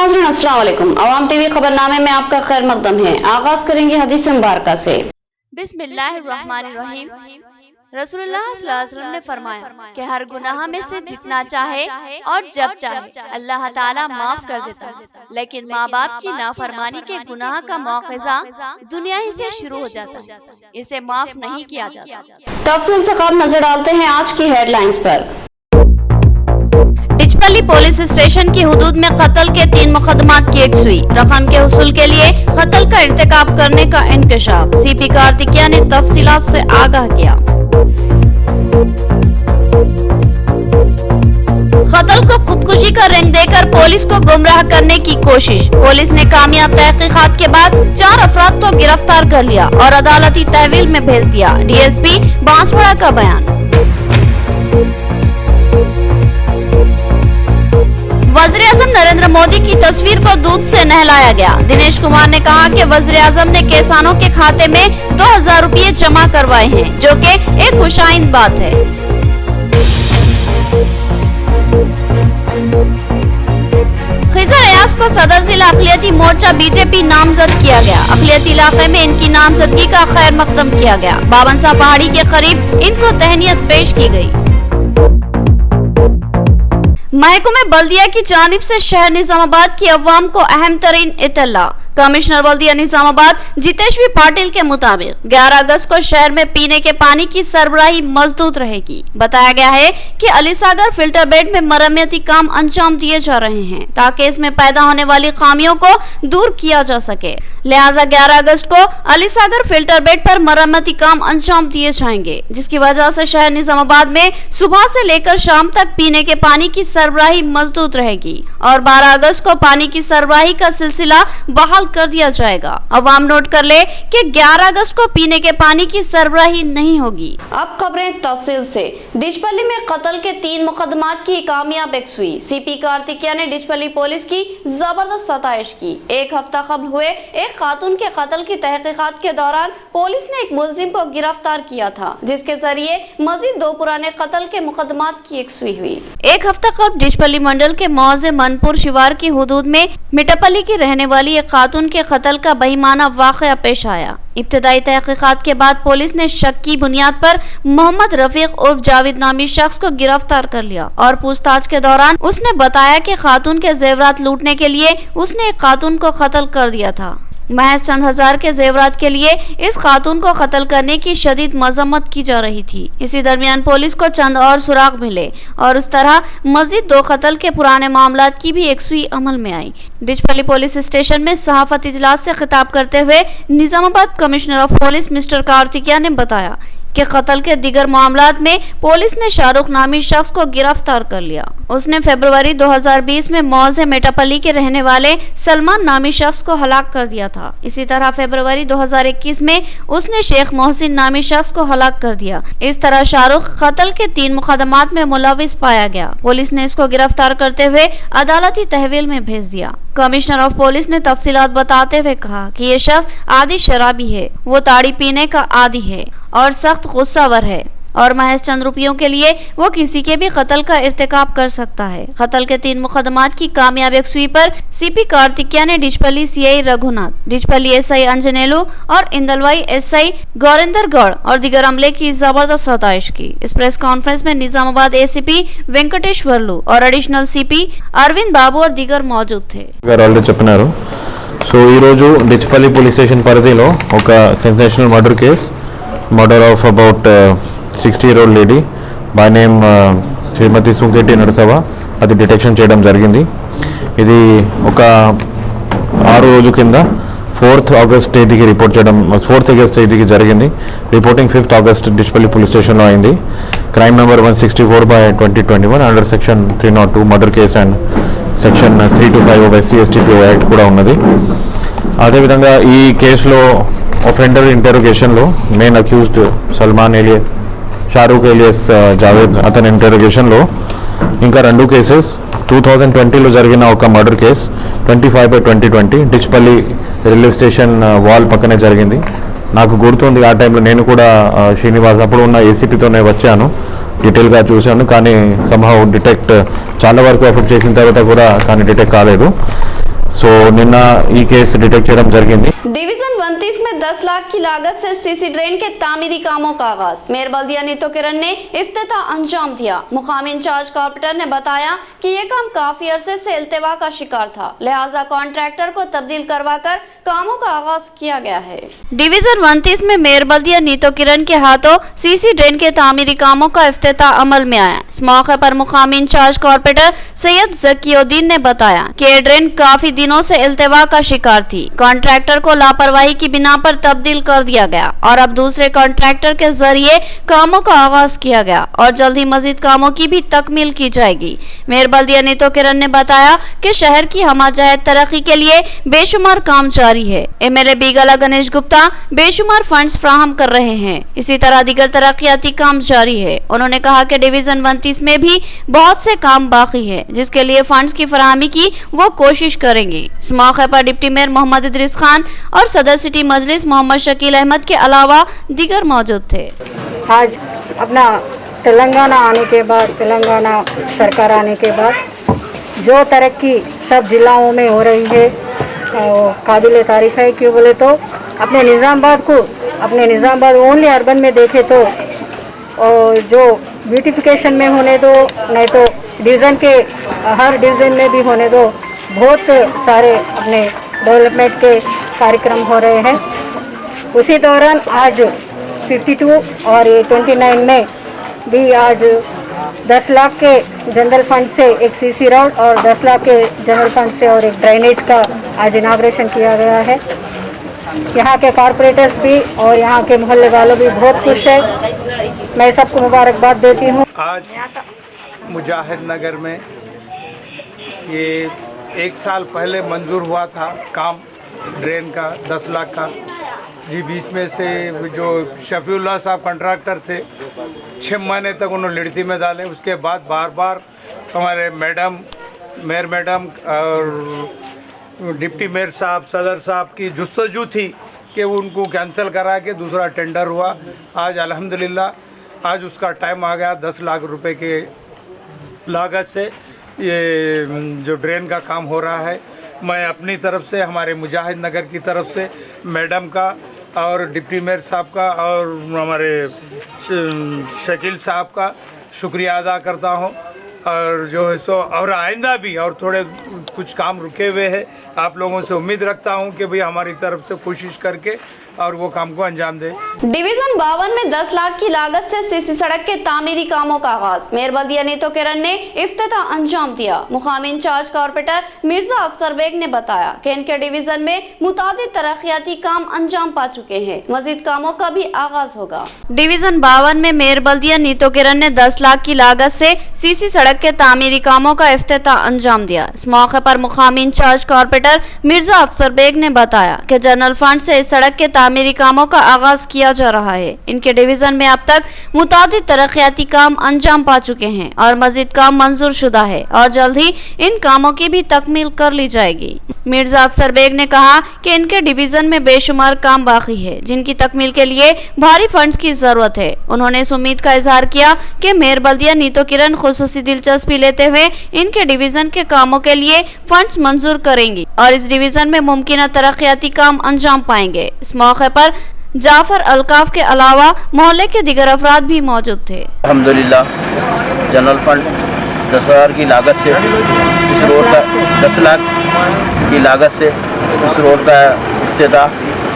नाज़रीन अस्सलाम वालेकुम। अवाम टीवी खबरनामे में आपका खैर मकदम है। आगाज करेंगे हदीस मुबारका से। बिस्मिल्लाहिर्रहमानिर्रहीम। रसूलुल्लाह सल्लल्लाहु अलैहि वसल्लम ने फरमाया कि हर गुनाह में से जितना चाहे और जब चाहे अल्लाह ताला माफ कर देता है, लेकिन माँ बाप की नाफरमानी के गुनाह का मौक़िज़ा दुनिया ही से शुरू हो जाता है, इसे माफ नहीं किया जाता। तफसील से कब नजर डालते हैं आज की हेडलाइंस पर। डिचपल्ली पुलिस स्टेशन की हुदूद में कत्ल के 3 मुकदमात की यकसुई। रकम के हुसूल के लिए कत्ल का इर्तिकाब करने का इंकशाफ। सीपी कार्तिकिया ने तफसीलात से आगाह किया। कत्ल को खुदकुशी का रंग देकर पुलिस को गुमराह करने की कोशिश। पुलिस ने कामयाब तहकीकात के बाद 4 अफराद को गिरफ्तार कर लिया और अदालती तहवील में भेज दिया। डीएसपी बांसवाड़ा का बयान। वज़ीर-ए-आज़म नरेंद्र मोदी की तस्वीर को दूध से नहलाया गया। दिनेश कुमार ने कहा कि वज़ीर-ए-आज़म ने किसानों के खाते में 2000 रुपये जमा करवाए हैं, जो कि एक खुशाइन बात है। खिज़र अयाज को सदर जिला अक़लियती मोर्चा बीजेपी नामजद किया गया। अक़लियती इलाके में इनकी नामजदगी का खैर मकदम किया गया। बाबनसा पहाड़ी के करीब इनको तहनीयत पेश की गई। महकमे बल्दिया की जानिब से शहर निजामाबाद की अवाम को अहम तरीन इत्तला। कमिश्नर बल्दिया निजामाबाद जितेश्वी पाटिल के मुताबिक 11 अगस्त को शहर में पीने के पानी की सरबराही मजदूद रहेगी। बताया गया है कि अलीसागर फिल्टर बेड में मरम्मती काम अंजाम दिए जा रहे हैं ताकि इसमें पैदा होने वाली खामियों को दूर किया जा सके। लिहाजा 11 अगस्त को अलीसागर फिल्टर बेड पर मरम्मती काम अंजाम दिए जाएंगे, जिसकी वजह से शहर निजामाबाद में सुबह से लेकर शाम तक पीने के पानी की सरबराही मजदूद रहेगी और 12 अगस्त को पानी की सरबराही का सिलसिला बहाल कर दिया जाएगा। अवाम नोट कर ले कि 11 अगस्त को पीने के पानी की सरबराही नहीं होगी। अब खबरें तफसील से। डिचपल्ली में कत्ल के 3 मुकदमात की कामयाब यकसुई। सीपी कार्तिकिया ने डिचपल्ली पुलिस की जबरदस्त सताइश की। एक हफ्ता कबल हुए एक खातून के कत्ल की तहकीकात के दौरान पुलिस ने एक मुलजिम को गिरफ्तार किया था, जिसके जरिए मजीद 2 पुराने कत्ल के मुकदमात की यकसुई हुई। एक हफ्ता कबल डिचपल्ली मंडल के मौजे मनपुर शिवार की हुदूद में मिटापल्ली की रहने वाली एक खातून के कत्ल का बेईमाना वाक़या पेश आया। इब्तदाई तहकीकात के बाद पुलिस ने शक की बुनियाद पर मोहम्मद रफीक उर्फ जावेद नामी शख्स को गिरफ्तार कर लिया और पूछताछ के दौरान उसने बताया कि खातून के जेवरात लूटने के लिए उसने एक खातून को कत्ल कर दिया था। महज चंद हजार के जेवरात के लिए इस खातून को कत्ल करने की शदीद मजम्मत की जा रही थी। इसी दरमियान पुलिस को चंद और सुराग मिले और उस तरह मजीद 2 कत्ल के पुराने मामलात की भी यकसुई अमल में आई। डिचपल्ली पुलिस स्टेशन में सहाफत इजलास से खिताब करते हुए Nizamabad commissioner of police mister Karthikeya ने बताया कि कत्ल के दीगर मामलात में पुलिस ने शाहरुख नामी शख्स को गिरफ्तार कर लिया। उसने फरवरी 2020 में मौजे मेटापल्ली के रहने वाले सलमान नामी शख्स को हलाक कर दिया था। इसी तरह फरवरी 2021 में उसने शेख मोहसिन नामी शख्स को हलाक कर दिया। इस तरह शाहरुख कत्ल के 3 मुकदमात में मुलविस पाया गया। पुलिस ने इसको गिरफ्तार करते हुए अदालती तहवील में भेज दिया। कमिश्नर ऑफ पुलिस ने तफसीलात बताते हुए कहा कि ये शख्स आदि शराबी है, वो ताड़ी पीने का आदी है और सख्त गुस्सावर है और महज चंद रुपयों के लिए वो किसी के भी कत्ल का इर्तिकाब कर सकता है। कत्ल के 3 मुकदमात की कामयाब यकसुई पर सीपी कार्तिकिया ने डिचपल्ली सीआई रघुनाथ, डिचपल्ली एसआई अंजनेलू और इंदलवाई एसआई गौरेंद्रगढ़ और दीगर अमले की जबरदस्त सताइश की। इस प्रेस कॉन्फ्रेंस में निजामाबाद एसीपी वेंकटेश्वरलू और एडिशनल सीपी अरविंद बाबू और दीगर मौजूद थे। సో ఈ రోజు డిచ్పల్లి పోలీస్ స్టేషన్ పరిధిలో ఒక sensational murder case, murder of about 60-year-old lady by name Shrimati Sunketti Narasava, అది డిటెక్షన్ చేయడం జరిగింది. ఇది ఒక 6 రోజు కింద 4th ఆగస్ట్ తేదీకి రిపోర్ట్ చేయడం, 4th ఆగస్ట్ తేదీకి జరిగింది. Reporting 5th August Dichpalli police స్టేషన్లో అయింది. Crime number 164/2021 under section 302 murder case and section 325 of SC/ST act కూడా ఉన్నది. అదేవిధంగా ఈ కేసులో ఒఫెండర్ ఇంటెరోగేషన్లో main accused Salman alias Shahrukh alias Javed, అతని ఇంటెరోగేషన్లో ఇంకా 2 కేసెస్ 2020లో జరిగిన ఒక murder case 25/2020 Dichpally railway station wall పక్కనే జరిగింది. నాకు గుర్తుంది ఆ టైంలో నేను కూడా శ్రీనివాస్ అప్పుడు ఉన్న ఏసీపీతోనే వచ్చాను, డీటెయిల్గా చూశాను. కానీ సంహౌ డిటెక్ట్ చాలా వరకు ఎఫర్ట్ చేసిన తర్వాత కూడా కానీ డిటెక్ట్ కాలేదు. సో నిన్న ఈ కేసు డిటెక్ట్ చేయడం జరిగింది. डिवीजन 29 में 10 लाख की लागत से सीसी ड्रेन के तामीरी कामों का आगाज। मेयर बल्दिया नीतो किरण ने इफ्तिताह अंजाम दिया। मुकामी इंचार्ज कॉर्पोरेटर ने बताया कि ये काम काफी अरसे से इल्तिवा का शिकार था, लिहाजा कॉन्ट्रैक्टर को तब्दील करवाकर कामों का आगाज किया गया है। डिवीजन 29 में मेयर बल्दिया नीतो किरण के हाथों सीसी ड्रेन के तामीरी कामों का इफ्तिताह अमल में आया। इस मौके पर मुकामी इंचार्ज कॉर्पोरेटर सैयद जकीउद्दीन ने बताया कि ये ड्रेन काफी दिनों से इल्तिवा का शिकार थी। कॉन्ट्रैक्टर को लापरवाही की बिना पर तब्दील कर दिया गया और अब दूसरे कॉन्ट्रैक्टर के जरिए कामों का आगाज किया गया और जल्द ही मजीद कामों की भी तकमील की जाएगी। मेयर बल्दिया नीतो किरण ने बताया कि शहर की हमाजहत तरक्की के लिए बेशुमार काम जारी है। एमएलए बीगला गणेश गुप्ता बेशुमार फंड्स फ्राहम कर रहे हैं। इसी तरह दीगर तरक्याती काम जारी है। उन्होंने कहा कि डिवीजन 29 में भी बहुत से काम बाकी है, जिसके लिए फंड्स की फराहमी की वो कोशिश करेंगे। इस मौके पर डिप्टी मेयर मोहम्मद इदरीस खान और सदर सिटी मजलिस मोहम्मद शकील अहमद के अलावा दीगर मौजूद थे। आज अपना तेलंगाना आने के बाद, तेलंगाना सरकार आने के बाद जो तरक्की सब जिलाओं में हो रही है काबिल तारीफ है। क्यों बोले तो अपने निज़ामबाद ओनली अर्बन में देखे तो जो ब्यूटिफिकेशन में होने दो, नहीं तो डिवीज़न के हर डिवीज़न में भी होने दो, बहुत सारे अपने डेवलपमेंट के कार्यक्रम हो रहे हैं। उसी दौरान आज 52 और 29 में भी आज 10 लाख के जनरल फंड से एक सीसी रोड और 10 लाख के जनरल फंड से और एक ड्रेनेज का आज इनाग्रेशन किया गया है। यहाँ के कॉरपोरेटर्स भी और यहाँ के मोहल्ले वालों भी बहुत खुश है। मैं सबको मुबारकबाद देती हूँ। आज मुजाहिद नगर में ये 1 साल पहले मंजूर हुआ था काम ड्रेन का 10 लाख का जी। बीच में से जो शफीउल्लाह साहब कॉन्ट्रैक्टर थे 6 महीने तक उन्होंने लड़ती में डाले। उसके बाद बार बार हमारे मेयर मैडम और डिप्टी मेयर साहब, सदर साहब की जुस्तजू थी कि उनको कैंसिल करा के दूसरा टेंडर हुआ। आज अल्हम्दुलिल्लाह आज उसका टाइम आ गया। 10 लाख रुपए के लागत से ये जो ड्रेन का काम हो रहा है। मैं अपनी तरफ से, हमारे मुजाहिद नगर की तरफ से मैडम का और डिप्टी मेयर साहब का और हमारे शकील साहब का शुक्रिया अदा करता हूँ। और जो है सो और आइंदा भी और थोड़े कुछ काम रुके हुए हैं। आप लोगों से उम्मीद रखता हूं कि भाई हमारी तरफ से कोशिश करके और वो काम को अंजाम दे। डिवीजन 52 में 10 लाख की लागत से सीसी सड़क के तामीरी कामों का आगाज। मेयर बल्दिया नीतो किरण ने इफ्तिताह अंजाम दिया। मुकामी इंचार्ज कॉर्पोरेटर मिर्जा अफसर बेग ने बताया कि इनके डिवीजन में मुतादिद तरक्याती काम अंजाम पा चुके हैं, मजीद कामों का भी आगाज होगा। डिवीजन 52 में मेयर बल्दिया नीतो किरण ने 10 लाख की लागत से सीसी सड़क के तामीरी कामों का इफ्तिताह अंजाम दिया। इस मौके पर मुकामी इंचार्ज कॉर्पोरेटर मिर्जा अफसर बेग ने बताया कि जनरल फंड से इस सड़क के तामीरी कामों का आगाज किया जा रहा है। इनके डिवीजन में अब तक मुतादिद तरक्याती काम अंजाम पा चुके हैं और मजीद काम मंजूर शुदा है और जल्द ही इन कामों की भी तकमील कर ली जाएगी। मिर्जा अफसर बेग ने कहा कि इनके डिवीजन में बेशुमार काम बाकी है, जिनकी तकमील के लिए भारी फंड्स की जरूरत है। उन्होंने इस उम्मीद का इजहार किया कि मेयर बल्दिया नीतो किरण खुसूसी दिलचस्पी लेते हुए इनके डिवीजन के कामों के लिए फंड्स मंजूर करेंगी और इस डिवीजन में मुमकिन तरक्याती काम अंजाम पाएंगे। इस मौके पर जाफर अलकाफ के अलावा मोहल्ले के दीगर अफराद भी मौजूद थे। अल्हम्दुलिल्लाह जनरल फंड 10,000 की लागत से इस रोड का 10 लाख की लागत से इस रोड का इफ्तिताह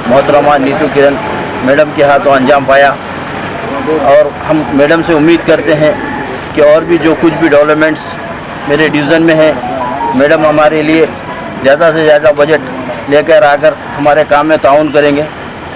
मोहतरमा नीतू किरण मैडम के हाथों अंजाम पाया और हम मैडम से उम्मीद करते हैं कि और भी जो कुछ भी डेवलपमेंट्स मेरे डिवीज़न में है, मैडम हमारे लिए ज़्यादा से ज़्यादा बजट लेकर आकर हमारे काम में ताउन करेंगे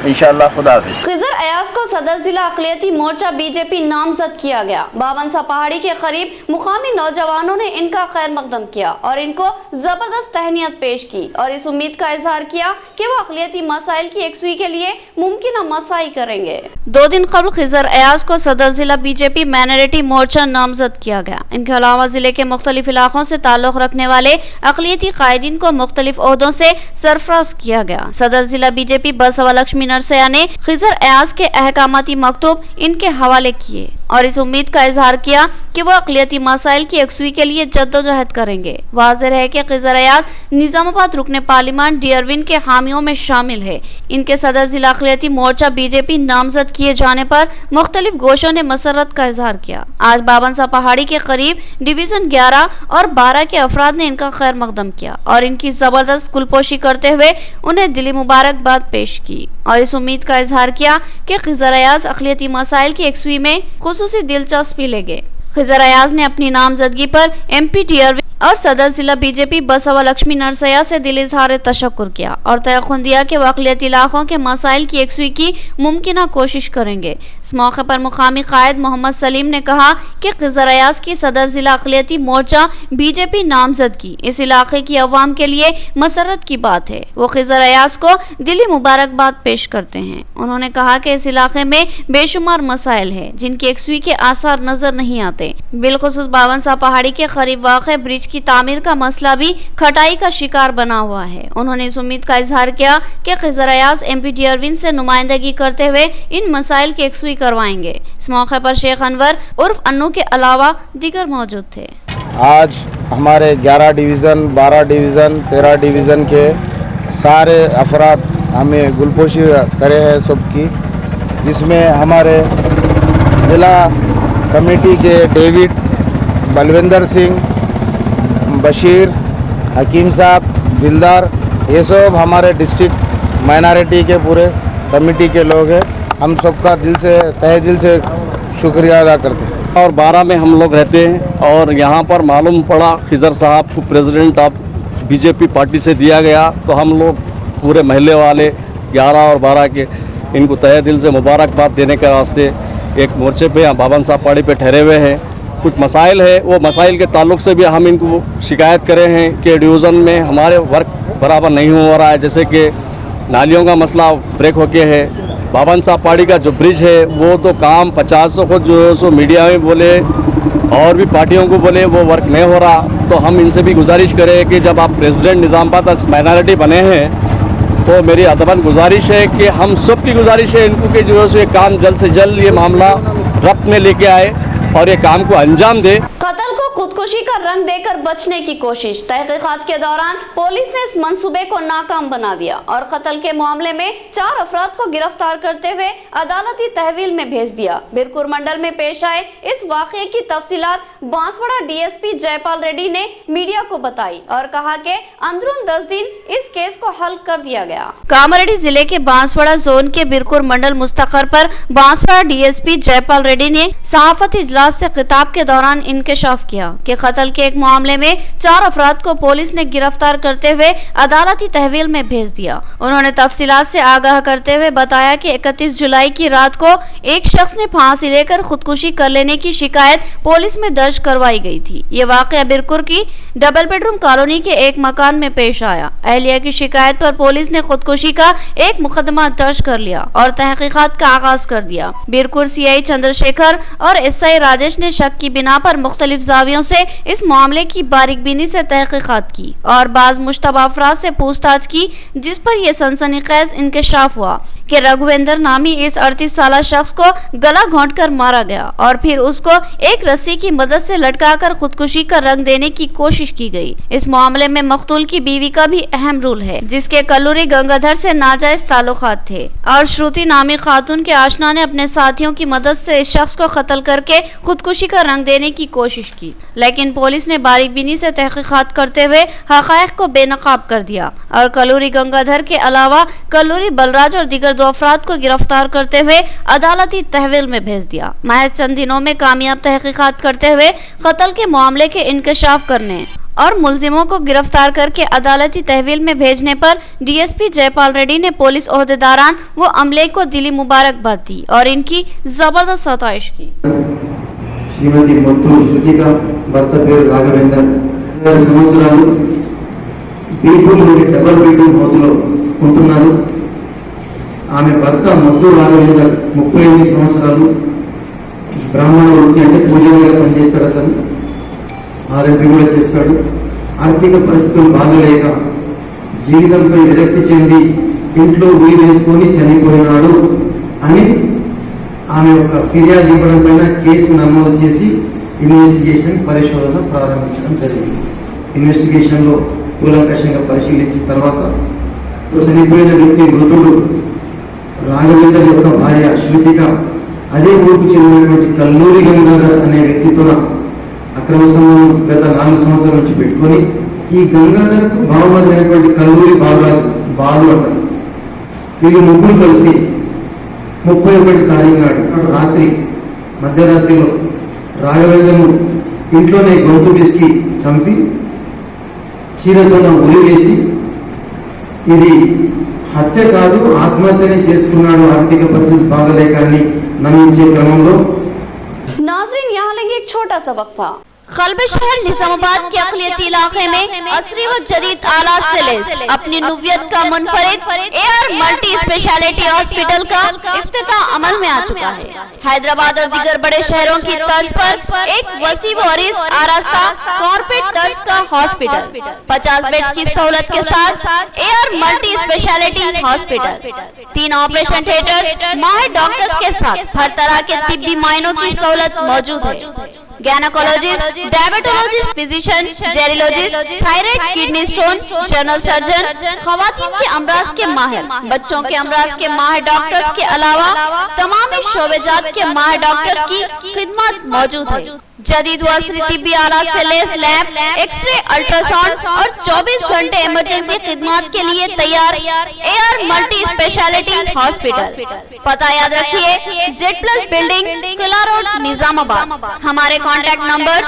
इंशाअल्लाह। खुदा हाफिज़। खिजर अयाज को सदर जिला अक़लियती मोर्चा बीजेपी नामजद किया गया। बाबनसा पहाड़ी के करीब मुकामी नौजवानों ने इनका खैर मकदम किया और इनको जबरदस्त तहनीत पेश की और इस उम्मीद का इजहार किया कि वो अक़लियती मसाइल की एकसुई के लिए मुमकिन मसाई करेंगे। 2 दिन कबल खिजर अयाज को सदर जिला बीजेपी माइनॉरिटी मोर्चा नामजद किया गया। इनके अलावा जिले के मुख्तलिफ इलाकों से ताल्लुक रखने वाले अक़लियती कायदीन को मुख्तलिफ ओहदों से सरफराज किया गया। सदर जिला बीजेपी बसवा लक्ष्मी नरसया ने खिजर अयाज के अहकामाती मकतूब इनके हवाले किए और इस उम्मीद का इजहार किया कि वो अक़लियती मसाइल की यकसुई के लिए जद्दोजहद करेंगे। वाज़ेह है कि खिज़र अयाज निज़ामाबाद रुकने पार्लियामान डी अरविंद के हामियों में शामिल है। इनके सदर जिला अक़लियती मोर्चा बीजेपी नामजद किए जाने पर मुख्तलिफ गोशों ने मसरत का इजहार किया। आज बाबनसा पहाड़ी के करीब डिवीजन 11 और 12 के अफराद ने इनका खैर मकदम किया और इनकी जबरदस्त कुलपोशी करते हुए उन्हें दिली मुबारकबाद पेश की और इस उम्मीद का इजहार किया कि खिज़र अयाज अक़लियती मसाइल की यकसुई में खुसूसी दिलचस्पी लेंगे। खिज़र अयाज ने अपनी नामजदगी पर MP डी अरविंद और सदर जिला बीजेपी बसवा लक्ष्मी नरसैया से दिल इजहार तशक्कुर किया और तयक़ुन दिया कि वह अक़लियती इलाक़ों के मसाइल की यकसुई की मुमकिना कोशिश करेंगे। इस मौके पर मुकामी कायद मोहम्मद सलीम ने कहा कि खिज़र अयाज की सदर जिला अक़लियती मोर्चा बीजेपी नामजदगी इस इलाके की अवाम के लिए मसरत की बात है। वो खिज़र अयाज को दिली मुबारकबाद पेश करते हैं। उन्होंने कहा कि इस इलाके में बेशुमार मसाइल है जिनकी यकसुई के आसार नजर नहीं आते। बिलखुसूस बाबनसा पहाड़ी के करीब वाक़े ब्रिज की तामीर का मसला भी खटाई का शिकार बना हुआ है। उन्होंने इस उम्मीद का इजहार किया कि खिज़र अयाज MP डी अरविंद से नुमाइंदगी करते हुए इन मसाइल की यकसुई करवाएंगे। इस मौके पर शेख अनवर उर्फ अन्नू के अलावा दीगर मौजूद थे। आज हमारे 11 डिवीज़न 12 डिवीज़न 13 डिवीज़न के सारे अफराद हमें गुलपोशी करे हैं सबकी, जिसमें हमारे ज़िला कमेटी के डेविड, बलविंदर सिंह, बशीर, हकीम साहब, दिलदार, ये सब हमारे डिस्ट्रिक्ट माइनॉरिटी के पूरे कमेटी के लोग हैं। हम सबका तहे दिल से शुक्रिया अदा करते हैं। और 12 में हम लोग रहते हैं और यहाँ पर मालूम पड़ा खिज़र साहब को प्रेसिडेंट ऑफ बीजेपी पार्टी से दिया गया, तो हम लोग पूरे महल्ले वाले 11 और 12 के इनको तहे दिल से मुबारकबाद देने के वास्ते एक मोर्चे पे यहाँ बाबनसा पहाड़ी पे ठहरे हुए हैं। कुछ मसाइल है, वो मसाइल के ताल्लुक से भी हम इनको शिकायत करे हैं कि डिवीज़न में हमारे वर्क बराबर नहीं हो रहा है। जैसे कि नालियों का मसला ब्रेक हो गया है, बाबनसा पहाड़ी का जो ब्रिज है वो तो काम 50 को जो सो मीडिया में बोले और भी पार्टियों को बोले वो वर्क नहीं हो रहा। तो हम इनसे भी गुजारिश करें कि जब आप प्रेसिडेंट निज़ामाबाद माइनॉरिटी बने हैं तो मेरी अदबन गुजारिश है कि हम सब की गुजारिश है इनको कि जो है काम जल्द से जल्द ये मामला रफ्त में लेके आए और ये काम को अंजाम दे। कत्ल को खुदकुशी का रंग देकर बचने की कोशिश। तहकीकात के दौरान पुलिस ने इस मंसूबे को नाकाम बना दिया और कत्ल के मामले में 4 अफराद को गिरफ्तार करते हुए अदालती तहवील में भेज दिया। बिरकुर मंडल में पेश आए इस वाक़ये की तफसीलात बांसवाड़ा DSP जयपाल रेड्डी ने मीडिया को बताई और कहा कि अंदरून 10 दिन इस केस को हल कर दिया गया। कामारेड्डी जिले के बांसवाड़ा जोन के बिरकुर मंडल मुस्तकर पर बांसवाड़ा DSP जयपाल रेड्डी ने सहाफती इजलास से खिताब के दौरान इंकशाफ किया कि कत्ल के एक मामले में 4 अफराद को पुलिस ने गिरफ्तार करते हुए अदालती तहवील में भेज दिया। उन्होंने तफसीलात से आगाह करते हुए बताया कि 31 जुलाई की रात को एक शख्स ने फांसी लेकर खुदकुशी कर लेने की शिकायत पुलिस में दर्ज करवाई गई थी। ये वाकया बिरकुर की डबल बेडरूम कॉलोनी के एक मकान में पेश आया। अहलिया की शिकायत पर पुलिस ने खुदकुशी का एक मुकदमा दर्ज कर लिया और तहकीकात का आगाज कर दिया। बिरकुर CI चंद्रशेखर और SI राजेश ने शक की बिना पर मुख्तलिफ जावियों से इस मामले की बारीकबीनी से तहकीकात की और बाज मुश्तबा अफराद से पूछताछ की, जिस पर यह सनसनीखेज इंकशाफ हुआ कि रघुवेंद्र नामी इस 38 साल शख्स को गला घोंटकर मारा गया और फिर उसको एक रस्सी की मदद से लटकाकर खुदकुशी का रंग देने की कोशिश की गई। इस मामले में मकतूल की बीवी का भी अहम रोल है, जिसके कल्लूरी गंगाधर से नाजायज ताल्लुकात थे और श्रुति नामी खातून के आशना ने अपने साथियों की मदद से इस शख्स को कत्ल करके खुदकुशी का रंग देने की कोशिश की, लेकिन पुलिस ने बारीकबीनी से तहकीकात करते हुए हक़ाइक़ को बेनकाब कर दिया और कल्लूरी गंगाधर के अलावा कल्लूरी बलराज और दीगर 2 अफराद को गिरफ्तार करते हुए अदालती तहवील में भेज दिया। महज चंद दिनों में कामयाब तहकीकात करते हुए कत्ल के मामले के इंकशाफ करने और मुलजिमों को गिरफ्तार करके अदालती तहवील में भेजने पर DSP जयपाल रेड्डी ने पुलिस ओहदेदारान व अमले को दिली मुबारकबाद दी और इनकी जबरदस्त सताइश की। श्रीमती मुत्तूर श्रुतिका భర్త పేరు రాఘవేందర్ 6 సంవత్సరాలు బీటూరులోని డబల్ బెడ్రూమ్ హౌస్లో ఉంటున్నారు. ఆమె భర్త ముత్తూరు రాఘవేందర్ 38 సంవత్సరాలు బ్రాహ్మణ వృత్తి అంటే పూజారిగా పనిచేస్తాడు. అతను ఆర్ఎంపీ కూడా చేస్తాడు. ఆర్థిక పరిస్థితులు బాగలేక జీవితంపై విరక్తి చెంది ఇంట్లో ఉరి వేసుకొని చనిపోయినాడు అని ఆమె యొక్క ఫిర్యాదు ఇవ్వడం పైన కేసు నమోదు చేసి ఇన్వెస్టిగేషన్ పరిశోధన ప్రారంభించడం జరిగింది. ఇన్వెస్టిగేషన్లో కూలంకషంగా పరిశీలించిన తర్వాత చనిపోయిన వ్యక్తి మృతుడు రాఘవేందర్ యొక్క భార్య శృతిక అదే ఊరుకు చెందినటువంటి కల్లూరి గంగాధర్ అనే వ్యక్తితో అక్రమ సంబంధం గత 4 సంవత్సరాల నుంచి పెట్టుకొని ఈ గంగాధర్కు బావమరిదైనటువంటి కల్లూరి బాలు అంటారు. వీళ్ళు ముగ్గురు కలిసి 31 తారీఖు నాడు రాత్రి మధ్యరాత్రిలో రాఘవేంద్రను ఇంట్లోనే గొంతు పిసికి చంపి చీరతో ఉరి వేసి ఇది హత్య కాదు ఆత్మహత్యనే చేసుకున్నాడు, ఆర్థిక పరిస్థితి బాగలేక అని నమ్మించే క్రమంలో नाज़रीन यहाँ लेंगे एक छोटा सा वक्फा। कल्ब शहर निजामाबाद के अकलियती इलाके में असरी व जदीद आलात से लैस अपनी नुवियत का मुनफरिद एआर मल्टी स्पेशलिटी हॉस्पिटल का इफ्तिताह अमल में आ चुका है। हैदराबाद और दीगर बड़े शहरों की तर्ज पर एक वसी व अरीज आरास्ता कॉर्पोरेट तर्ज का हॉस्पिटल 50 बेड्स की सहूलत के साथ AR multi speciality hospital, 3 operation theatre, माहिर डॉक्टर्स के साथ हर तरह के तिब्बी मायनों की सहूलत मौजूद है। Gynaecologist, diabetologist, physician, gerontologist, thyroid, kidney stone, general surgeon, खवातीन के अमराज के माहिर, बच्चों के अमराज के माहिर डॉक्टर्स के अलावा तमाम शोबेजात के माहिर डॉक्टर्स की खिदमत मौजूद है। जदीद व असरी तिब्बी आलात से लैस लैब, एक्सरे, अल्ट्रासाउंड और 24 घंटे इमरजेंसी खिदमत के लिए तैयार एआर मल्टी स्पेशलिटी हॉस्पिटल। पता याद रखिए, Z+ बिल्डिंग, किला रोड, निजामाबाद। हमारे कॉन्टैक्ट नंबर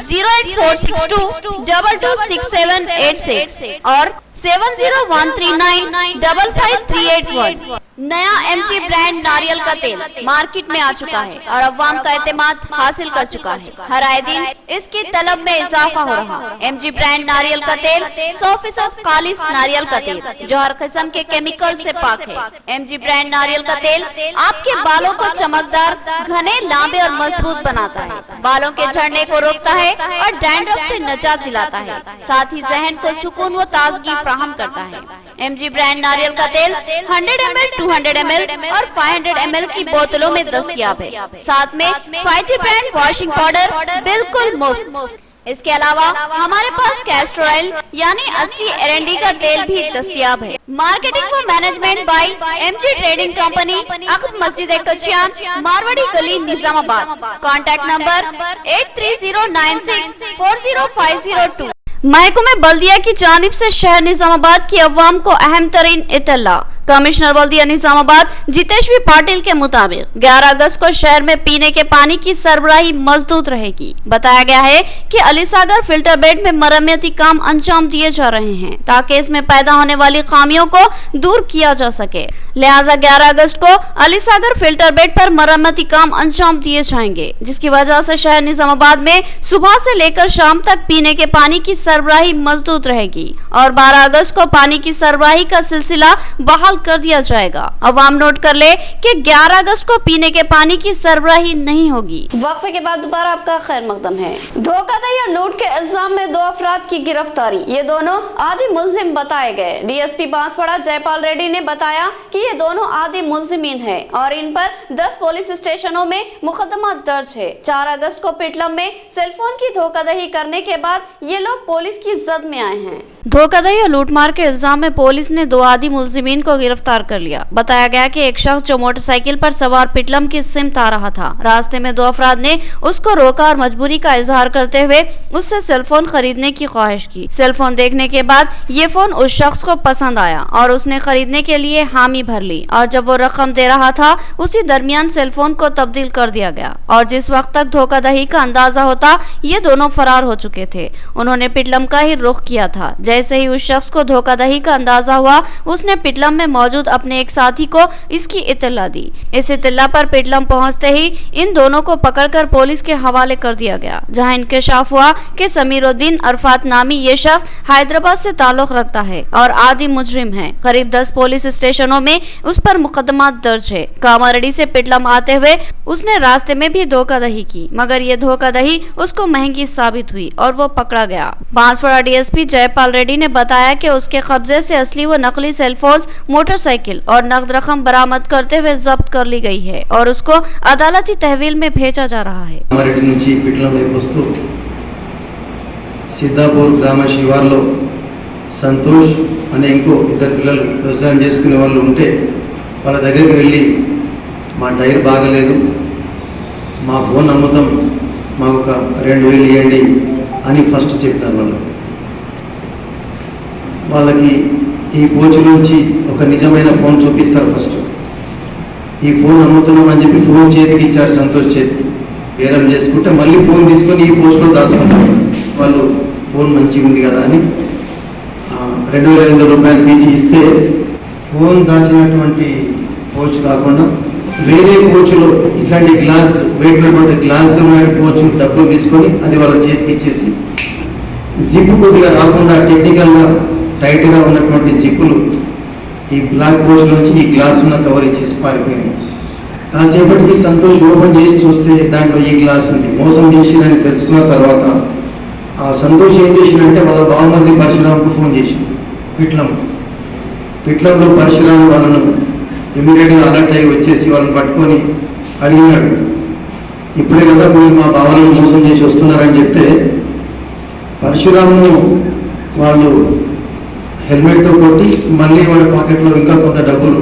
08462226786 और 7013955381। नया MG ब्रांड नारियल का तेल मार्केट में आ चुका है और अवाम का एतमाद हासिल कर चुका है। हर आए दिन इसकी तलब में इजाफा हो रहा। MG ब्रांड नारियल का तेल 100% खालिस नारियल का तेल जो हर किस्म के केमिकल से पाक है। MG ब्रांड नारियल का तेल आपके बालों को चमकदार, घने, लंबे और मजबूत बनाता है, बालों के झड़ने को रोकता है और डैंड्रफ से निजात दिलाता है, साथ ही जहन को सुकून व ताजगी फराहम करता है। MG ब्रांड नारियल का तेल 100 ml, 200 ml और 500 ml की बोतलों में दस्तयाब है। साथ में 5G ब्रांड वॉशिंग पाउडर बिल्कुल मुफ्त। इसके अलावा हमारे पास कैस्टर ऑयल यानी असली एरंडी का तेल भी दस्तयाब है। मार्केटिंग व management by MG trading company, अक़ब मस्जिद कचियान, मारवाड़ी गली, निजामाबाद। Contact number 8309640502। महकमे बल्दिया की जानिब से शहर निजामाबाद की अवाम को अहम तरीन इत्तला। कमिश्नर बल्दिया निजामाबाद जितेश्वी पाटिल के मुताबिक 11 अगस्त को शहर में पीने के पानी की सरबराही मजबूत रहेगी। बताया गया है कि अलीसागर फिल्टर बेड में मरम्मती काम अंजाम दिए जा रहे हैं ताकि इसमें पैदा होने वाली खामियों को दूर किया जा सके। लिहाजा 11 अगस्त को अलीसागर फिल्टर बेड पर मरम्मती काम अंजाम दिए जाएंगे, जिसकी वजह से शहर निजामाबाद में सुबह से लेकर शाम तक पीने के पानी की सरबराही मजबूत रहेगी और 12 अगस्त को पानी की सरबराही का सिलसिला बहाल कर दिया जाएगा। अवाम नोट कर ले कि 11 अगस्त को पीने के पानी की सरबराही नहीं होगी। वक्फे के बाद दोबारा आपका खैर मकदम है। धोखाधड़ी या लूट के इल्जाम में 2 अफराद की गिरफ्तारी, ये दोनों आदि मुलजिम बताए गए। DSP बांसवाड़ा जयपाल रेड्डी ने बताया कि ये दोनों आदि मुलजिमीन हैं और इन पर 10 पुलिस स्टेशनों में मुकदमा दर्ज है। 4 अगस्त को पिटलम में सेलफोन की धोखाधड़ी करने के बाद ये लोग पुलिस की जद में आए हैं। धोखाधड़ी और लूटमार के इल्जाम में पुलिस ने 2 आदि मुलजिमीन को गिरफ्तार कर लिया। बताया गया कि एक शख्स जो मोटरसाइकिल पर सवार पिटलम की सिमत आ रहा था, रास्ते में 2 अफराद ने उसको रोका और मजबूरी का इजहार करते हुए उससे सेलफोन खरीदने की ख्वाहिश की। सेलफोन देखने के बाद ये फोन उस शख्स को पसंद आया और उसने खरीदने के लिए हामी भर ली और जब वो रकम दे रहा था उसी दरमियान सेलफोन को तब्दील कर दिया गया और जिस वक्त तक धोखाधड़ी का अंदाजा होता ये दोनों फरार हो चुके थे। उन्होंने पिटलम का ही रुख किया था। जैसे ही उस शख्स को धोखाधड़ी का अंदाजा हुआ उसने पिटलम में मौजूद अपने एक साथी को इसकी इत्तला दी। इस इत्तला पर पिटलम पहुंचते ही इन दोनों को पकड़कर पुलिस के हवाले कर दिया गया, जहां इंकशाफ हुआ कि समीरुद्दीन अरफात नामी ये शख्स हैदराबाद से ताल्लुक रखता है और आदि मुजरिम है। करीब 10 पुलिस स्टेशनों में उस पर मुकदमा दर्ज है। कामारेड्डी से पिटलम आते हुए उसने रास्ते में भी धोखाधड़ी की, मगर ये धोखाधड़ी उसको महंगी साबित हुई और वो पकड़ा गया। बांसवाड़ा DSP जयपाल रेड्डी ने बताया कि उसके कब्जे से असली व नकली सेलफोन, मोटरसाइकिल और नकद रकम बरामद करते हुए जब्त कर ली गई है और उसको अदालती तहवील में भेजा जा रहा है। సిద్ధాపూర్ గ్రామ శివార్లో సంతోష్ అనే ఇంకో ఇద్దరు పిల్లలు వ్యవసాయం చేసుకునే వాళ్ళు ఉంటే వాళ్ళ దగ్గరికి వెళ్ళి మా టైర్ బాగలేదు, మా ఫోన్ అమ్ముతాం, మాకు ఒక 2000 ఇవ్వండి అని ఫస్ట్ చెప్పినారు. వాళ్ళకి ఈ కోచ్ నుంచి ఒక నిజమైన ఫోన్ చూపిస్తారు. ఫస్ట్ ఈ ఫోన్ అమ్ముతున్నాం అని చెప్పి ఫోన్ చేతికి ఇచ్చారు, సంతోష్ చేతికి బేరం చేసుకుంటే మళ్ళీ ఫోన్ తీసుకొని ఈ పోస్ట్లో దాచుకుంటారు. వాళ్ళు ఫోన్ మంచిగా ఉంది కదా అని 2500 రూపాయలు తీసి ఇస్తే ఫోన్ దాచినటువంటి కోచ్ కాకుండా వేరే కోచ్లో ఇట్లాంటి గ్లాస్ వెయిట్నటువంటి గ్లాస్తో కోచ్ డబ్బులు తీసుకొని అది వాళ్ళ చేతికి ఇచ్చేసి జిప్ కొద్దిగా రాకుండా టెక్నికల్గా టైట్గా ఉన్నటువంటి జిప్పులు ఈ బ్లాక్ కోచ్ నుంచి ఈ గ్లాస్ ఉన్న కవర్ ఇచ్చేసి పారిపోయింది. కాసేపటికి సంతోష్ ఓపెన్ చేసి చూస్తే దాంట్లో ఈ గ్లాస్ ఉంది. మోసం చేసిందని తెలుసుకున్న తర్వాత ఆ సంతోష్ ఏం చేసిందంటే వాళ్ళ బావమరిది పరశురామ్కు ఫోన్ చేసి పిట్లంలో పరశురామ్ వాళ్ళను ఇమీడియట్గా అలర్ట్ అయ్యి వచ్చేసి వాళ్ళని పట్టుకొని అడిగినాడు, ఇప్పుడే కదా మీరు మా బావలను మోసం చేసి వస్తున్నారని చెప్తే పరశురామ్ను వాళ్ళు हेलमेट तो कोटी मल्ली वाले पॉकेट लो इनका कोता डबल।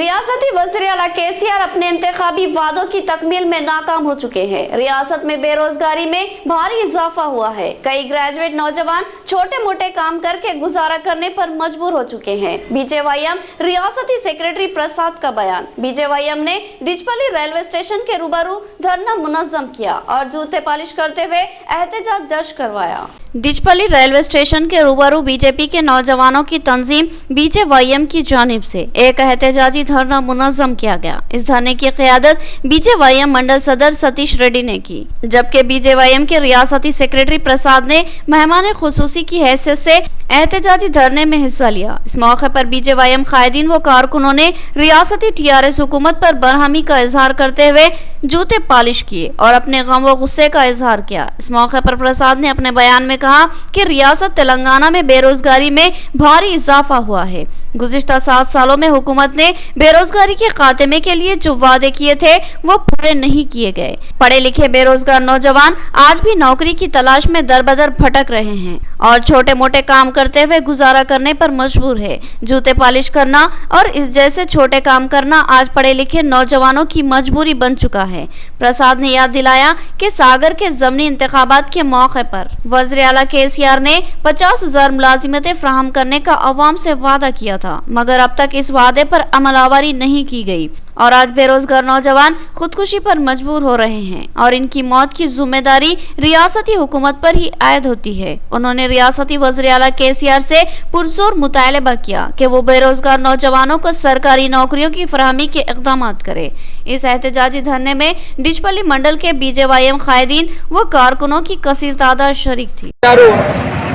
रियासती वज़ीर आला केसीआर अपने इंतखाबी वादों की तकमील में नाकाम हो चुके हैं। रियासत में बेरोजगारी में भारी इजाफा हुआ है। कई ग्रेजुएट नौजवान छोटे मोटे काम करके गुजारा करने पर मजबूर हो चुके हैं। बीजेवाईएम रियासती सेक्रेटरी प्रसाद का बयान। बीजेवाईएम ने डिचपल्ली रेलवे स्टेशन के रूबरू धरना मुनज़्ज़म किया और जूते पॉलिश करते हुए एहतजाज दर्ज करवाया। डिचपल्ली रेलवे स्टेशन के रूबरू बीजेपी के नौजवानों की तंजीम बीजेवाईएम की जानिब से एक एहतजाजी धरना मुनज़्ज़म किया गया। इस धरने की क़यादत बीजेवाईएम मंडल सदर सतीश रेड्डी ने की, जबकि बीजेवाईएम के रियासती सेक्रेटरी प्रसाद ने मेहमान खुसूसी की हैसियत से एहतजाजी धरने में हिस्सा लिया। इस मौके पर बीजेवाईएम कायदीन व कारकुनों ने रियासती टीआरएस हुकूमत पर बरहमी का इजहार करते हुए जूते पॉलिश किए और अपने गम व गुस्से का इजहार किया। इस मौके पर प्रसाद ने अपने बयान में कहा कि रियासत तेलंगाना में बेरोजगारी में भारी इजाफा हुआ है। गुज़िश्ता 7 सालों में हुकूमत ने बेरोजगारी के खात्मे के लिए जो वादे किए थे वो पूरे नहीं किए गए। पढ़े लिखे बेरोजगार नौजवान आज भी नौकरी की तलाश में दरबदर भटक रहे हैं और छोटे मोटे काम करते हुए गुजारा करने पर मजबूर है। जूते पॉलिश करना और इस जैसे छोटे काम करना आज पढ़े लिखे नौजवानों की मजबूरी बन चुका है। प्रसाद ने याद दिलाया कि सागर के ज़मनी इंतखाबात के मौके पर वज़ीर आला केसीआर ने 50,000 मुलाजिमतें फराहम करने का अवाम से वादा किया था, मगर अब तक इस वादे पर अमलावरी नहीं की गई और आज बेरोजगार नौजवान खुदकुशी पर मजबूर हो रहे हैं और इनकी मौत की जिम्मेदारी रियासती हुकूमत पर ही आयद होती है। उन्होंने रियासती वज़ीर आला केसीआर से पुरजोर मुतालबा किया कि वो बेरोजगार नौजवानों को सरकारी नौकरियों की फराहमी के इक़दाम करे। इस एहतजाजी धरने में डिचपल्ली मंडल के बीजेवाईएम कायदीन व कारकुनों की कसीर तादाद शरीक थी।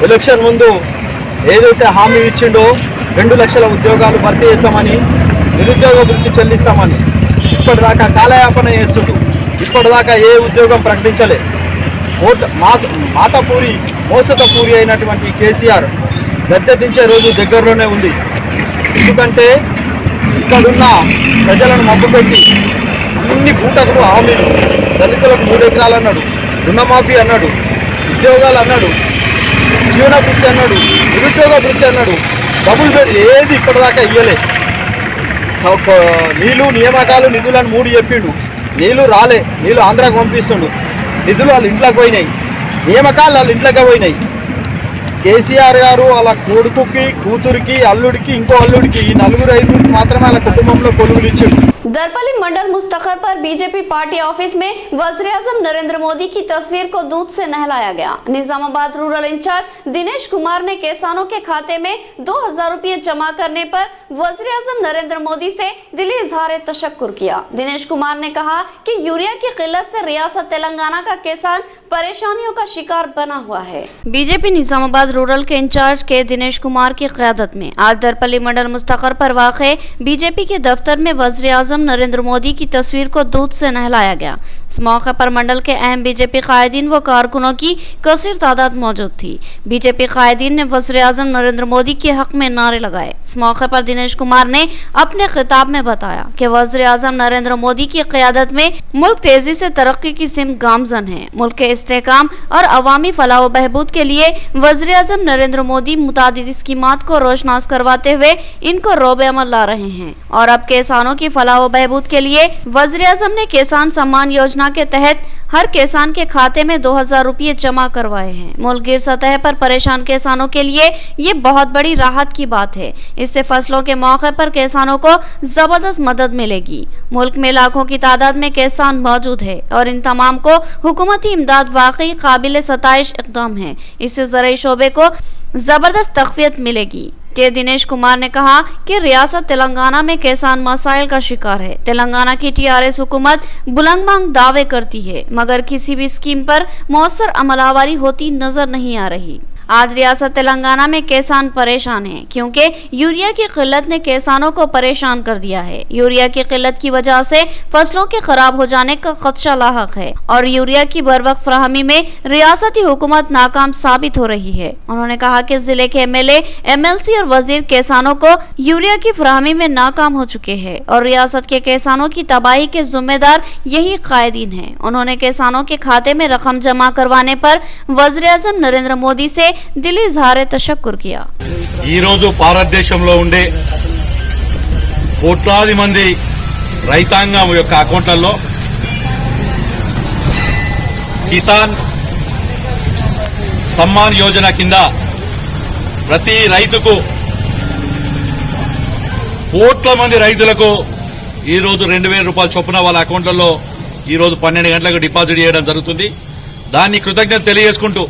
ఎలక్షన్ ముందు ఏదైతే హామీ ఇచ్చిండో 2 లక్షల ఉద్యోగాలు భర్తీ చేస్తామని, నిరుద్యోగ వృత్తి చెల్లిస్తామని ఇప్పటిదాకా కాలయాపన చేస్తుండు. ఇప్పటిదాకా ఏ ఉద్యోగం ప్రకటించలే. మాతపూరి మోసతపూరి అయినటువంటి కేసీఆర్ గద్దెదించే రోజు దగ్గరలోనే ఉంది. ఎందుకంటే ఇక్కడున్న ప్రజలను మబ్బుపెట్టి అన్ని బూటకులు హామీలు, దళితులకు 3 ఎకరాలు అన్నాడు, రుణమాఫీ అన్నాడు, ఉద్యోగాలు అన్నాడు, జీవన వృత్తి అన్నాడు, నిరుద్యోగ వృత్తి అన్నాడు, డబుల్ బెడ్ ఏది ఇప్పటిదాకా ఇవ్వలే. నీళ్ళు నియామకాలు నిధులను 3 చెప్పిండు, నీళ్ళు రాలే, నీళ్ళు ఆంధ్రాకు పంపిస్తుండు, నిధులు వాళ్ళ ఇంట్లోకి పోయినాయి, నియామకాలు వాళ్ళ ఇంట్లోకి పోయినాయి. కేసీఆర్ గారు వాళ్ళ కొడుకుకి, కూతురికి, అల్లుడికి, ఇంకో అల్లుడికి, ఈ 4-5 మాత్రమే వాళ్ళ కుటుంబంలో కొలువులు ఇచ్చిండు। दरपल्ली मंडल मुस्तखर पर बीजेपी पार्टी ऑफिस में वज़ीर आज़म नरेंद्र मोदी की तस्वीर को दूध से नहलाया गया। निजामाबाद रूरल इंचार्ज दिनेश कुमार ने किसानों के खाते में 2000 रुपये जमा करने पर वज़ीर आज़म नरेंद्र मोदी से दिली इजहार तशक्कुर किया। दिनेश कुमार ने कहा कि यूरिया की किल्लत से रियासत तेलंगाना का किसान परेशानियों का शिकार बना हुआ है। बीजेपी निजामाबाद रूरल के इंचार्ज के दिनेश कुमार की क़यादत में आज दरपल्ली मंडल मुस्तखर पर वाक़े बीजेपी के दफ्तर में वज़ीर आज़म आजम नरेंद्र मोदी की तस्वीर को दूध से नहलाया गया। इस मौके पर मंडल के अहम बीजेपी कायदीन व कारकुनों की कसीर तादाद मौजूद थी। बीजेपी कायदीन ने वज़ीर आज़म नरेंद्र मोदी के हक में नारे लगाए। इस मौके पर दिनेश कुमार ने अपने खिताब में बताया कि वज़ीर आज़म नरेंद्र मोदी की क़यादत में मुल्क तेजी से तरक्की की सिमत गामजन है। मुल्क के इस्तेहकाम और अवामी फलाह व बहबूद के लिए वज़ीर आज़म नरेंद्र मोदी मुतादिद स्कीमात को रोशनास करवाते हुए इनको रोबे अमल ला रहे हैं और अब किसानों की फलाह व बहबूद के लिए वज़ीर आज़म ने किसान सम्मान योजना के तहत हर किसान के खाते में 2000 रुपये जमा करवाए हैं। मुल्कगीर सतह पर परेशान किसानों के लिए ये बहुत बड़ी राहत की बात है। इससे फसलों के मौके पर किसानों को जबरदस्त मदद मिलेगी। मुल्क में लाखों की तादाद में किसान मौजूद है और इन तमाम को हुकूमती इमदाद वाकई काबिल सताइश इक़दाम है। इससे ज़राई शोबे को जबरदस्त तक़वियत मिलेगी। के दिनेश कुमार ने कहा कि रियासत तेलंगाना में किसान मसाइल का शिकार है। तेलंगाना की टीआरएस हुकूमत बुलंद दावे करती है मगर किसी भी स्कीम पर मौसर अमलावरी होती नजर नहीं आ रही। आज रियासत तेलंगाना में किसान परेशान हैं क्योंकि यूरिया की किल्लत ने किसानों को परेशान कर दिया है। यूरिया की किल्लत की वजह से फसलों के खराब हो जाने का खदशा लाहक है और यूरिया की बरवक्त फराहमी में रियासती हुकूमत नाकाम साबित हो रही है। उन्होंने कहा कि जिले के एमएलए, एमएलसी और वजीर किसानों को यूरिया की फराहमी में नाकाम हो चुके हैं और रियासत के किसानों की तबाही के जिम्मेदार यही कायदीन है। उन्होंने किसानों के खाते में रकम जमा करवाने पर वज़ीर आज़म नरेंद्र मोदी से దిల్ ఇజహారే తషక్కుర్ కియా। ఈ రోజు భారతదేశంలో ఉండే కోట్లాది మంది రైతాంగం యొక్క అకౌంట్లలో కిసాన్ సమ్మాన్ యోజన కింద ప్రతి రైతుకు కోట్ల మంది రైతులకు ఈ రోజు 2000 రూపాయల చొప్పున వాళ్ళ అకౌంట్లలో ఈ రోజు 12 గంటలకు డిపాజిట్ చేయడం జరుగుతుంది। దాన్ని కృతజ్ఞత తెలియజేసుకుంటూ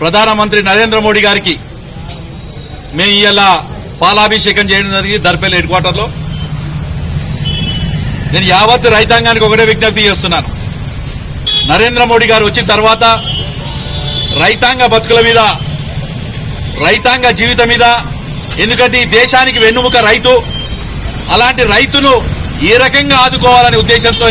ప్రధానమంత్రి నరేంద్ర మోడీ గారికి మేము ఇలా పాలాభిషేకం చేయడం జరిగింది దర్పల్లి హెడ్ క్వార్టర్లో। నేను యావత్ రైతాంగానికి ఒకటే విజ్ఞప్తి చేస్తున్నాను, నరేంద్ర మోడీ గారు వచ్చిన తర్వాత రైతాంగ బతుకుల మీద, రైతాంగ జీవితం మీద, ఎందుకంటే ఈ దేశానికి వెన్నుముక రైతు, అలాంటి రైతును ఏ రకంగా ఆదుకోవాలనే ఉద్దేశంతో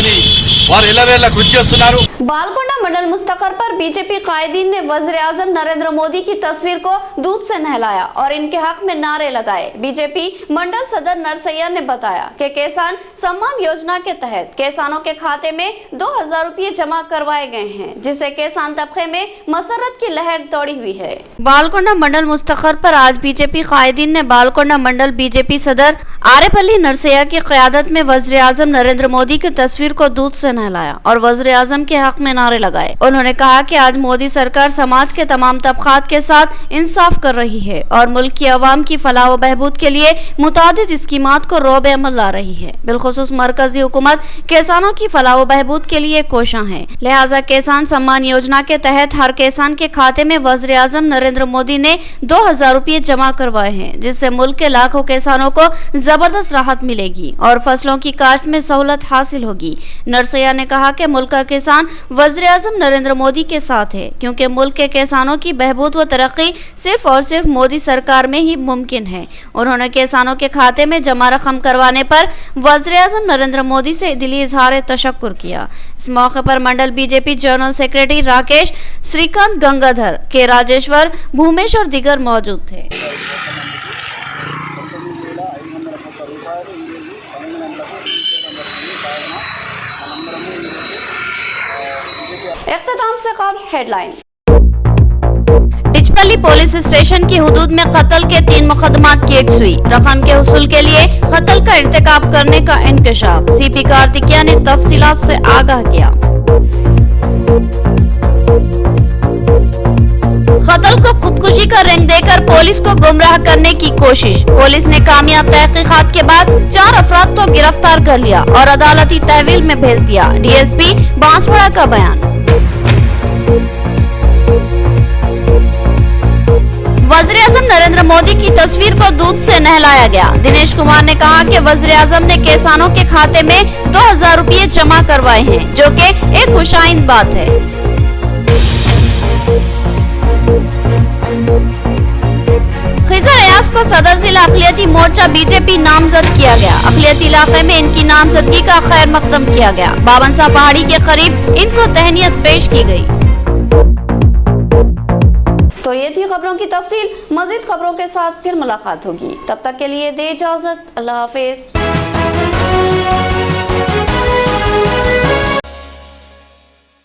వారు ఎల్లవేళ కృషి చేస్తున్నారు। बालकोंडा मंडल मुस्तकर पर बीजेपी कायदीन ने वज़ीर आज़म नरेंद्र मोदी की तस्वीर को दूध से नहलाया और इनके हक में नारे लगाए। बीजेपी मंडल सदर नरसैया ने बताया कि किसान सम्मान योजना के तहत किसानों के खाते में 2000 रुपये जमा करवाए गए हैं, जिससे किसान तबके में मसरत की लहर दौड़ी हुई है। बालकोंडा मंडल मुस्तकर पर आज बीजेपी कायदीन ने बालकोंडा मंडल बीजेपी सदर आरेपल्ली नरसैया की क़यादत में वज़ीर आज़म नरेंद्र मोदी की तस्वीर को दूध से नहलाया और वज़ीर आज़म के हक में नारे लगाए। उन्होंने कहा कि आज मोदी सरकार समाज के तमाम तबकात के साथ इंसाफ कर रही है और मुल्क की आवाम की फलाह व बहबूद के लिए मुतादिद स्कीमात को रोबे अमल ला रही है। बिलखुसूस मरकजी हुकूमत किसानों की फलाह व बहबूद के लिए कोशां है। लिहाजा किसान सम्मान योजना के तहत हर किसान के खाते में वज़ीर आज़म नरेंद्र मोदी ने 2000 रुपये जमा करवाए हैं, जिससे मुल्क के लाखों किसानों को जबरदस्त राहत मिलेगी और फसलों की काश्त में सहूलत हासिल होगी। नरसैया ने कहा कि मुल्क का किसान वज़ीर आज़म नरेंद्र मोदी के साथ है क्योंकि मुल्क के किसानों की बहबूद व तरक्की सिर्फ और सिर्फ मोदी सरकार में ही मुमकिन है। उन्होंने किसानों के खाते में जमा रकम करवाने पर वज़ीर आज़म नरेंद्र मोदी से दिली इजहार तशक्कुर किया। इस मौके पर mandal BJP general secretary Rakesh, Srikanth, Gangadhar K, Rajeshwar, Bhumesh और दीगर मौजूद थे। इख्तिताम से कबल हेडलाइन। डिचपल्ली पुलिस स्टेशन की हुदूद में कत्ल के 3 मुकदमात की यकसुई। रकम के हुसूल के लिए कत्ल का इर्तिकाब करने का इंकशाफ। सीपी कार्तिकिया ने तफसीलात से आगाह किया। कत्ल को खुदकुशी का रंग देकर पुलिस को गुमराह करने की कोशिश। पुलिस ने कामयाब तहकीकात के बाद 4 अफराद को गिरफ्तार कर लिया और अदालती तहवील में भेज दिया। डीएसपी बांसवाड़ा का बयान। वज़ीर आज़म नरेंद्र मोदी की तस्वीर को दूध से नहलाया गया। दिनेश कुमार ने कहा कि वज़ीर आज़म ने किसानों के खाते में 2000 रुपये जमा करवाए हैं, जो कि एक खुशाइन बात है। खिज़र अगस्त को सदर जिला अक़लियती मोर्चा बीजेपी नामजद किया गया। अक़लियती इलाके में इनकी नामजदगी का खैर मकदम किया गया। बाबनसा पहाड़ी के करीब इनको तहनीत पेश की गई। तो ये थी खबरों की तफसील। मजीद खबरों के साथ फिर मुलाकात होगी, तब तक के लिए दे इजाजत। अल्लाह हाफिज।